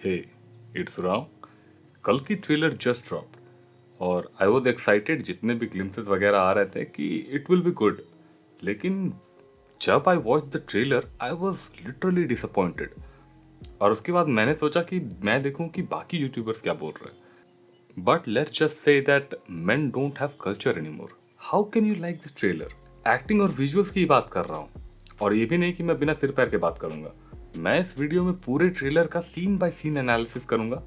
हे it's Ram. कल की trailer just dropped और आई वॉज एक्साइटेड जितने भी ग्लिम्सेस वगैरह आ रहे थे कि इट विल बी गुड। लेकिन जब I watch the trailer I was literally disappointed. और उसके बाद मैंने सोचा कि मैं देखूं कि बाकी यूट्यूबर्स क्या बोल रहे हैं। But let's just say that men don't have culture anymore. How can you like this trailer? Acting और विजुअल्स की बात कर रहा हूँ, और ये भी नहीं कि मैं बिना सिर पैर के बात करूंगा। मैं इस वीडियो में पूरे ट्रेलर का सीन बाय सीन एनालिसिस करूंगा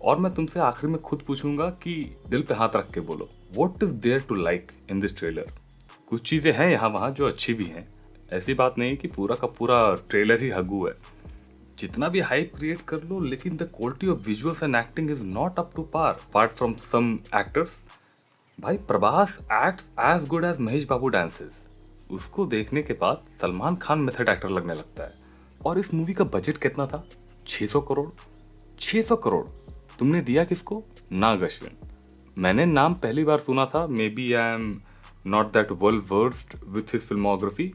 और मैं तुमसे आखिर में खुद पूछूंगा कि दिल पे हाथ रख के बोलो, what is there to like in this trailer? कुछ चीजें हैं यहाँ वहाँ जो अच्छी भी हैं। ऐसी बात नहीं कि पूरा का पूरा ट्रेलर ही हगू है। जितना भी हाइप क्रिएट कर लो, लेकिन the quality of visuals and acting is not up to par apart from some actors. भाई Prabhas acts as good as Mahesh Babu dances. उसको देखने के बाद सलमान खान मेथड एक्टर लगने लगता है। और इस मूवी का बजट कितना था? 600 करोड़। 600 करोड़ तुमने दिया किसको? नाग अश्विन। मैंने नाम पहली बार सुना था, maybe I am not that well versed with his filmography,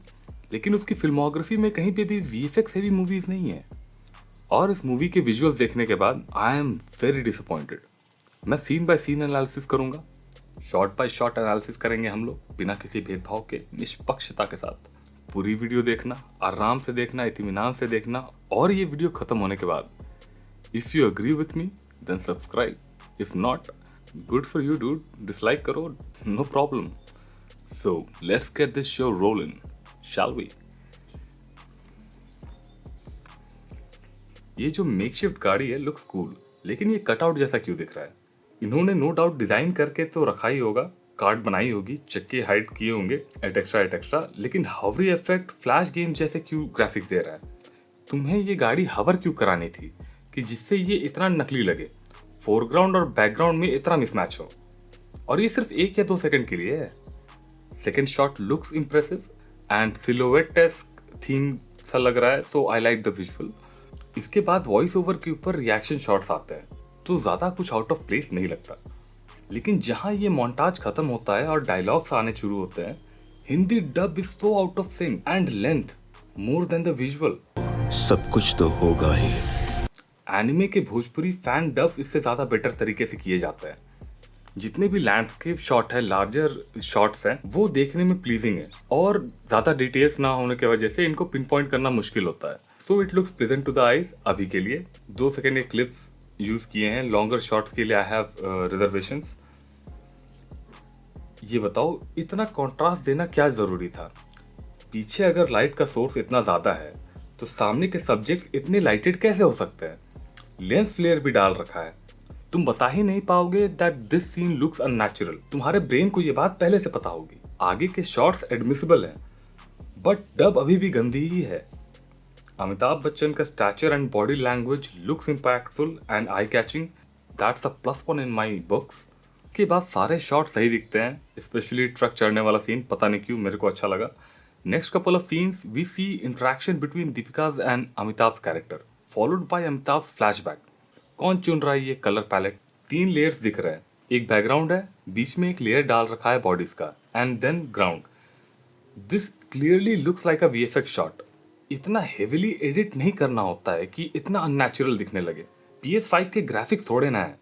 लेकिन उसकी फिल्मोग्राफी में कहीं पे भी वीएफएक्स हेवी मूवीज नहीं है। और इस मूवी के विजुअल्स देखने के बाद आई एम वेरी डिसअपॉइंटेड। मैं सीन बाय सीन एनालिसिस करूंगा, शॉट बाय शॉट एनालिसिस करेंगे हम लोग, बिना किसी भेदभाव के, निष्पक्षता के साथ। पूरी वीडियो देखना, आराम से देखना, इत्मीनान से देखना। और ये वीडियो खत्म होने के बाद if you agree with me then subscribe, if not good for you dude, dislike करो, no problem. So let's get this show rolling, shall we? ये जो मेकशिफ्ट गाड़ी है लुक्स कूल, लेकिन ये कटआउट जैसा क्यों दिख रहा है? इन्होंने नो डाउट डिजाइन करके तो रखा ही होगा, कार्ड बनाई होगी, चक्के हाइड किए होंगे एट एक्स्ट्रा, लेकिन हवरी इफेक्ट फ्लैश गेम जैसे क्यों ग्राफिक्स दे रहा है? तुम्हें ये गाड़ी हवर क्यों करानी थी कि जिससे ये इतना नकली लगे, फोरग्राउंड और बैकग्राउंड में इतना मिसमैच हो? और ये सिर्फ 1 या 2 सेकंड के लिए है। Second shot looks impressive and silhouettesque theme सा लग रहा है, so I like the visual. इसके बाद वॉइस ओवर के ऊपर रिएक्शन शॉट्स आते हैं तो ज़्यादा कुछ आउट ऑफ प्लेस नहीं लगता। लेकिन जहाँ ये मोन्टाज खत्म होता है और डायलॉग्स आने शुरू होते हैं, Hindi dub is so out of sync and length more than the visual. सब कुछ तो होगा ही। एनिमे के भोजपुरी फैन डब्स इससे ज़्यादा बेटर तरीके से किए जाते हैं। जितने भी लैंडस्केप शॉट है, लार्जर शॉट्स हैं, वो देखने में प्लीजिंग है और ज़्यादा डिटेल्स ना होने की वजह से इनको पिन पॉइंट करना मुश्किल होता है। So it looks pleasant to the eyes. अभी के लिए 2 सेकंड के क्लिप्स यूज किए हैं, लॉन्गर शॉट्स के लिए आई हैव रिजर्वेशंस। ये बताओ इतना कंट्रास्ट देना क्या जरूरी था? पीछे अगर लाइट का सोर्स इतना ज्यादा है तो सामने के सब्जेक्ट्स इतने लाइटेड कैसे हो सकते हैं? लेंस फ्लेयर भी डाल रखा है, तुम बता ही नहीं पाओगे that this scene looks unnatural. तुम्हारे ब्रेन को ये बात पहले से पता होगी। आगे के शॉट्स एडमिसिबल हैं, बट डब अभी भी गंदी ही है। अमिताभ बच्चन का stature and body language looks impactful and eye catching, that's a plus one in my books. के बाद सारे शॉट सही दिखते हैं, स्पेशली ट्रक चढ़ने वाला सीन, पता नहीं क्यों मेरे को अच्छा लगा। Next couple of scenes we see interaction between Deepika's and Amitabh character followed by Amitabh flashback. कौन चुन रहा है ये कलर पैलेट? 3 लेयर्स दिख रहे हैं, एक बैकग्राउंड है, बीच में एक लेयर डाल रखा है बॉडीज का, and then ground. This clearly looks like a VFX shot. इतना हेविली एडिट नहीं करना होता है कि इतना अननेचुरल दिखने लगे। PS5 के ग्राफिक्स थोड़े ना है।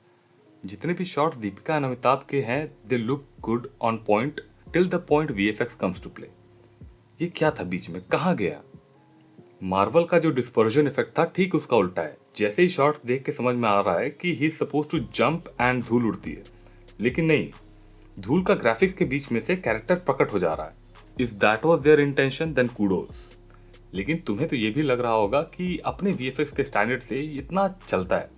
जितने भी शॉट्स दीपिका एंड अमिताभ के हैं, they look good on point till the point VFX comes to play. ये क्या था बीच में, कहाँ गया? मार्वल का जो डिस्पर्जन इफेक्ट था ठीक उसका उल्टा है। जैसे ही शॉट्स देख के समझ में आ रहा है कि he is suppose to jump and धूल उड़ती है, लेकिन नहीं, धूल का ग्राफिक्स के बीच में से कैरेक्टर प्रकट हो जा रहा है। If that was their intention then kudos. लेकिन तुम्हें तो ये भी लग रहा होगा कि अपने वीएफएक्स के स्टैंडर्ड से इतना चलता है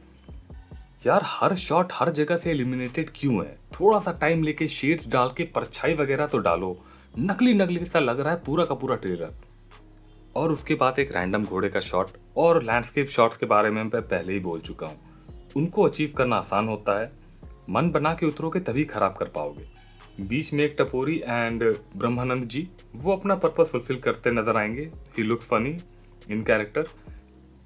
यार, हर शॉट हर जगह से एलिमिनेटेड क्यों है? थोड़ा सा टाइम लेके शेड्स डाल के परछाई वगैरह तो डालो। नकली नकली सा लग रहा है पूरा का पूरा ट्रेलर। और उसके बाद एक रैंडम घोड़े का शॉट और लैंडस्केप शॉट्स के बारे में मैं पहले ही बोल चुका हूँ। उनको अचीव करना आसान होता है, मन बना के उतरोगे तभी खराब कर पाओगे। बीच में एक टपोरी एंड ब्रह्मानंद जी, वो अपना पर्पस फुलफिल करते नजर आएंगे। He looks funny in character.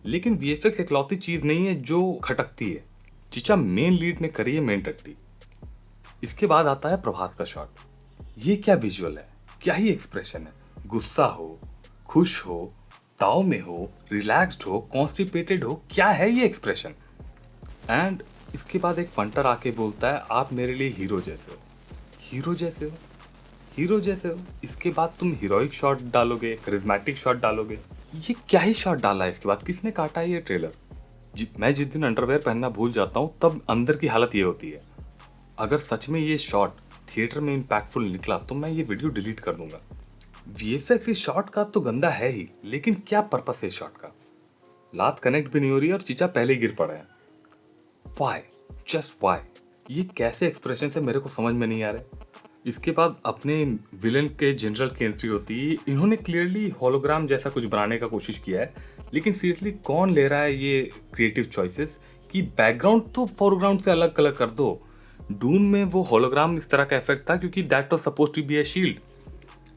लेकिन वीएफएक्स इकलौती चीज नहीं है जो खटकती है। चिचा मेन लीड ने करी है मेन टट्टी। इसके बाद आता है प्रभास का शॉट। ये क्या विजुअल है, क्या ही एक्सप्रेशन है? गुस्सा हो, खुश हो, ताव में हो, रिलैक्स्ड हो, कॉन्स्टिपेटेड हो, क्या है ये एक्सप्रेशन? एंड इसके बाद एक पंटर आके बोलता है आप मेरे लिए हीरो जैसे हो, हीरो जैसे हो, हीरो जैसे हो। इसके बाद तुम हीरोइक शॉट डालोगे, करिज्मेटिक शॉट डालोगे। ये क्या ही शॉट डाला है इसके बाद, किसने काटा है ये ट्रेलर? मैं जिस दिन अंडरवेयर पहनना भूल जाता हूँ तब अंदर की हालत ये होती है। अगर सच में ये शॉट थिएटर में इम्पैक्टफुल निकला तो मैं ये वीडियो डिलीट कर दूंगा। वीएफएक्स इस शॉट का तो गंदा है ही, लेकिन क्या पर्पस है इस शॉट का? लात कनेक्ट भी नहीं हो रही और चीचा पहले ही गिर पड़े हैं। Why, just why? ये कैसे एक्सप्रेशन है मेरे को समझ में नहीं आ रहे। इसके बाद अपने विलन के जनरल की एंट्री होती है। इन्होंने क्लियरली होलोग्राम जैसा कुछ बनाने का कोशिश किया है, लेकिन सीरियसली कौन ले रहा है ये क्रिएटिव चॉइसेस कि बैकग्राउंड तो फोरग्राउंड से अलग अलग कर दो। डून में वो होलोग्राम इस तरह का इफेक्ट था क्योंकि that was suppose to be a shield,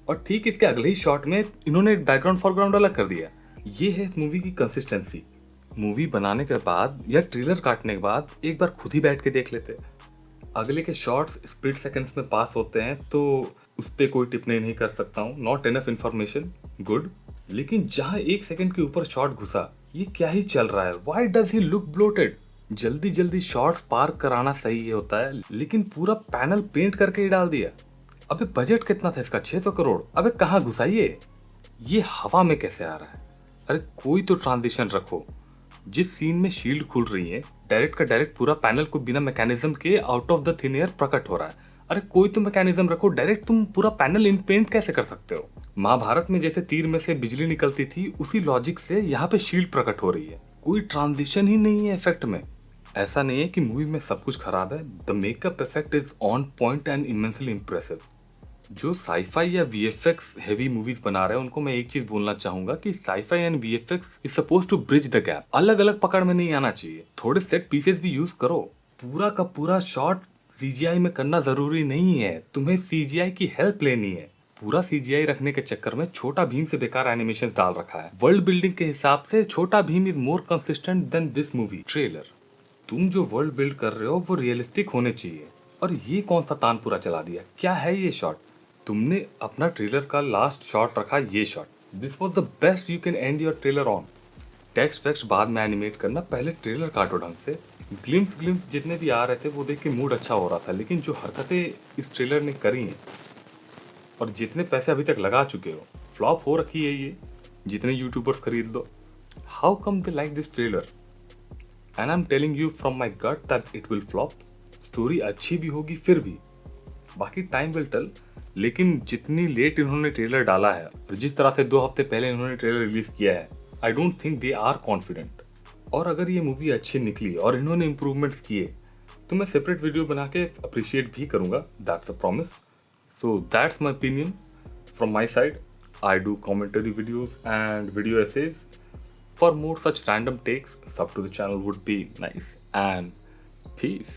और ठीक इसके अगले ही शॉट में इन्होंने बैकग्राउंड फोरग्राउंड अलग कर दिया। ये है इस मूवी की कंसिस्टेंसी। मूवी बनाने के बाद या ट्रेलर काटने के बाद एक बार खुद ही बैठ के देख लेते। अगले के शॉट्स स्प्लिट सेकंड्स में पास होते हैं तो उस पर कोई टिप्पणी नहीं कर सकता हूँ। Not enough information, good. लेकिन जहाँ 1 सेकंड के ऊपर शॉट घुसा, ये क्या ही चल रहा है? Why does he look bloated? जल्दी जल्दी शॉट्स पार कराना सही होता है, लेकिन पूरा पैनल पेंट करके ही डाल दिया। अबे बजट कितना था इसका? 600 करोड़। अबे कहाँ घुसा ये हवा में कैसे आ रहा है? अरे कोई तो ट्रांजिशन रखो। जिस सीन में शील्ड खुल रही है, डायरेक्ट का डायरेक्ट पूरा पैनल को बिना मैकेनिज्म के out of the thin air प्रकट हो रहा है। अरे कोई तो मैकेनिज्म रखो, डायरेक्ट तुम पूरा पैनल इन पेंट कैसे कर सकते हो? महाभारत में जैसे तीर में से बिजली निकलती थी, उसी लॉजिक से यहाँ पे शील्ड प्रकट हो रही है। कोई ट्रांजिशन ही नहीं है इफेक्ट में। ऐसा नहीं है कि मूवी में सब कुछ खराब है। The makeup effect is on point and immensely impressive. जो साईफाई या वीएफएक्स हेवी मूवीज बना रहे हैं उनको मैं एक चीज बोलना चाहूंगा कि sci-fi and VFX is suppose to bridge the gap. अलग अलग पकड़ में नहीं आना चाहिए, थोड़े सेट पीसेस भी यूज करो। पूरा का पूरा शॉट सीजीआई में करना जरूरी नहीं है, तुम्हें सीजीआई की हेल्प लेनी है। पूरा सीजीआई रखने के चक्कर में छोटा भीम से बेकार एनिमेशन डाल रखा है। वर्ल्ड बिल्डिंग के हिसाब से Chhota Bheem is more consistent than this movie trailer. तुम जो वर्ल्ड बिल्ड कर रहे हो वो रियलिस्टिक होने चाहिए, और ये कौन सा तानपुरा चला दिया? क्या है ये शॉट? तुमने अपना ट्रेलर का लास्ट शॉट रखा ये shot. This was the best you can and your trailer on. Text vexed बाद में एनिमेट करना, पहले ट्रेलर काटो ढंग से। ग्लिम्स जितने भी आ रहे थे वो देख के मूड अच्छा हो रहा था, लेकिन जो हरकतें इस ट्रेलर ने करी हैं और जितने पैसे अभी तक लगा चुके हो, फ्लॉप हो रखी है ये। जितने यूट्यूबर्स खरीद लो, how come they like this trailer? And I am telling you from my gut that it will flop. Story अच्छी भी होगी फिर भी, बाकी टाइम विल टेल। लेकिन जितनी लेट इन्होंने ट्रेलर डाला है और जिस तरह से 2 हफ्ते पहले इन्होंने ट्रेलर रिलीज किया है, I don't think they are confident. और अगर ये मूवी अच्छी निकली और इन्होंने इम्प्रूवमेंट्स किए तो मैं सेपरेट वीडियो बना के अप्रिशिएट भी करूंगा। That's a promise. So that's my opinion from my side. I do commentary videos and video essays. For more such random takes, sub to the channel would be nice, and peace.